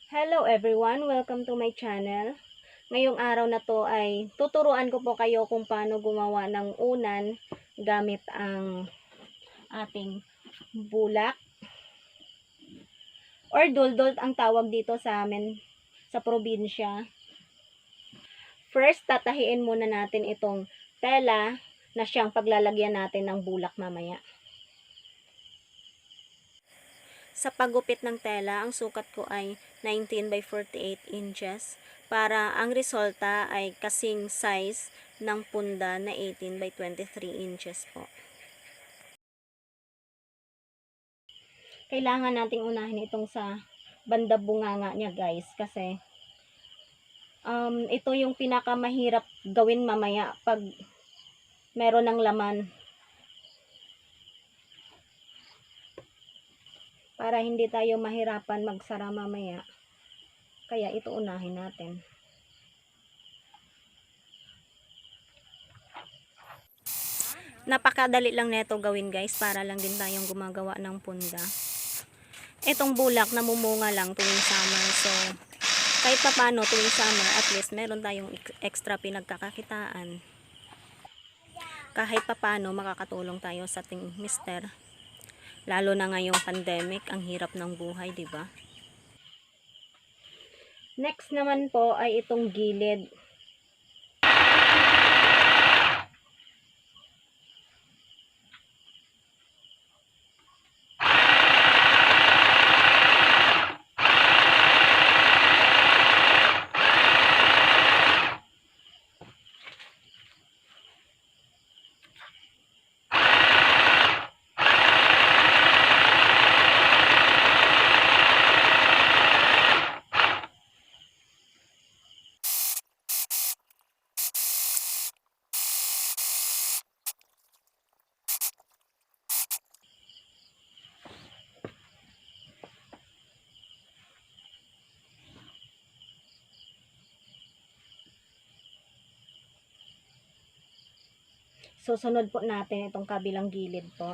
Hello everyone! Welcome to my channel. Ngayong araw na to ay tuturuan ko po kayo kung paano gumawa ng unan gamit ang ating bulak or duldul ang tawag dito sa amin sa probinsya. First, tatahiin muna natin itong tela na siyang paglalagyan natin ng bulak mamaya. Sa paggupit ng tela, ang sukat ko ay 19 by 48 inches para ang resulta ay kasing size ng punda na 18 by 23 inches po. Kailangan nating unahin itong sa banda bunganga niya guys kasi ito yung pinakamahirap gawin mamaya pag meron ng laman. Para hindi tayo mahirapan magsara mamaya. Kaya ito unahin natin. Napakadali lang neto gawin guys, para lang din tayong gumagawa ng punda. Itong bulak namumunga lang tuwing summer. So, kahit pa paano tuwing summer, at least meron tayong extra pinagkakakitaan. Kahit pa paano makakatulong tayo sa ating mister. Lalo na ngayong pandemic, ang hirap ng buhay, 'di ba? Next naman po ay itong gilid. Susunod po natin itong kabilang gilid po.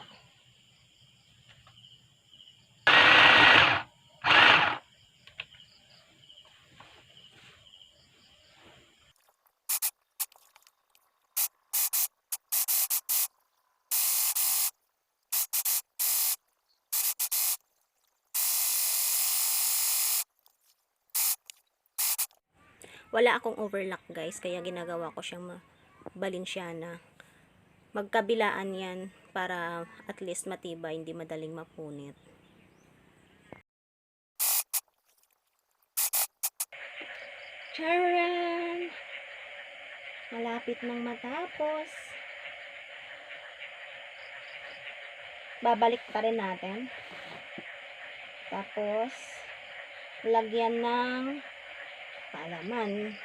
Wala akong overlock guys, kaya ginagawa ko siyang balinsyana. Magkabilaan yan para at least matibay, hindi madaling mapunit. Charan! Malapit nang matapos. Babalik pa rin natin. Tapos, lagyan ng halaman.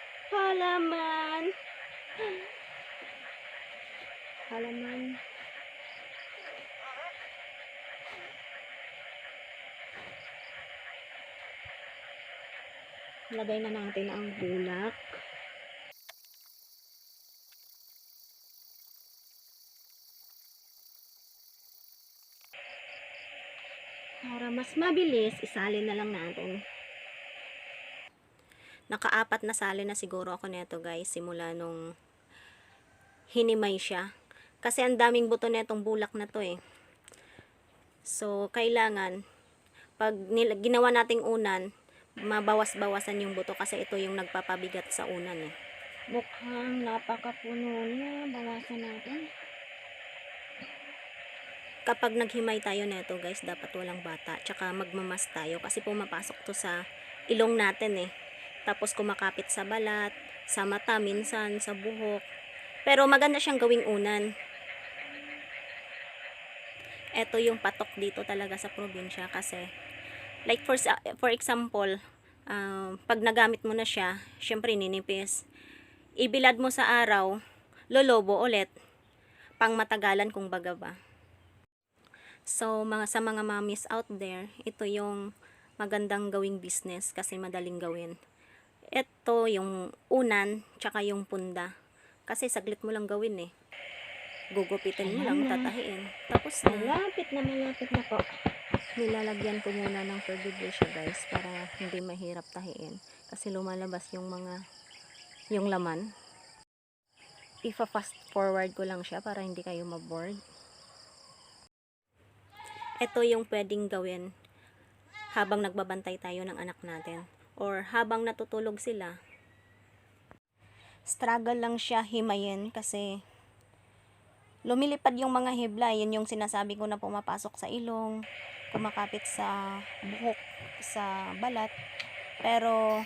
Lagay na natin ang bulak. Para mas mabilis, isalin na lang natin. Naka-4 na sali na siguro ako neto guys, simula nung hinimay siya. Kasi ang daming buto netong bulak na to eh. So, kailangan, pag ginawa nating unan, mabawas-bawasan yung buto kasi ito yung nagpapabigat sa unan eh. Mukhang napakapuno niya. Bawasan natin. Kapag naghimay tayo neto guys, dapat walang bata. Tsaka magmamas tayo kasi pumapasok to sa ilong natin eh. Tapos kumakapit sa balat, sa mata minsan, sa buhok. Pero maganda siyang gawing unan. Ito yung patok dito talaga sa probinsya kasi like for example, pag nagamit mo na siya, syempre ninipis. Ibilad mo sa araw, lolobo ulit. Pang matagalan kung baga ba. So, sa mga mommies out there, ito yung magandang gawing business kasi madaling gawin. Ito yung unan, tsaka yung punda. Kasi saglit mo lang gawin eh. Gugupitin mo lang, tatahiin. Tapos na. Malapit na po. Nilalagyan ko muna ng tubig siya guys para hindi mahirap tahiin kasi lumalabas yung laman. Ifa-fast forward ko lang siya para hindi kayo maboard. Ito yung pwedeng gawin habang nagbabantay tayo ng anak natin or habang natutulog sila. Struggle lang siya himayin kasi lumilipad yung mga hibla. Yun yung sinasabi ko na pumapasok sa ilong, kumakapit sa buhok, sa balat. Pero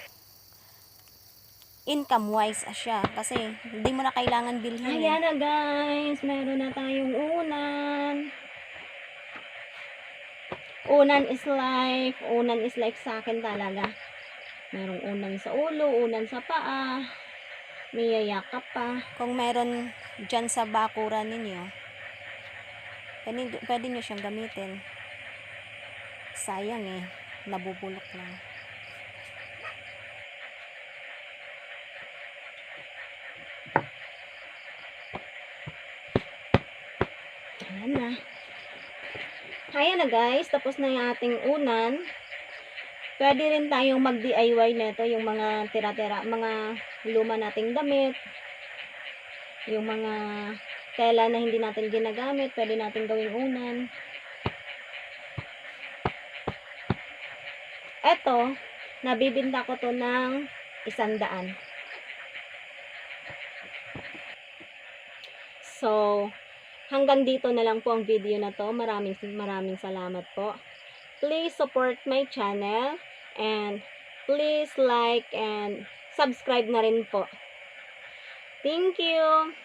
income wise siya kasi hindi mo na kailangan bilhin. Ayan na guys, meron na tayong unan. Unan is life. Unan is life sa akin talaga. Merong unan sa ulo, unan sa paa. May yayakap pa. Kung meron dyan sa bakuran ninyo, pwede nyo siyang gamitin. Sayang eh, nabubulok lang. Ayan na. Ayan na guys, tapos na yung ating unan. Pwede rin tayong mag-DIY nito, yung mga tira-tira, mga luma nating damit, yung mga tela na hindi natin ginagamit, pwede natin gawing unan. Eto, nabibinta ko to ng 100. So, hanggang dito na lang po ang video na to. Maraming salamat po. Please support my channel and please like and subscribe na rin po. Thank you!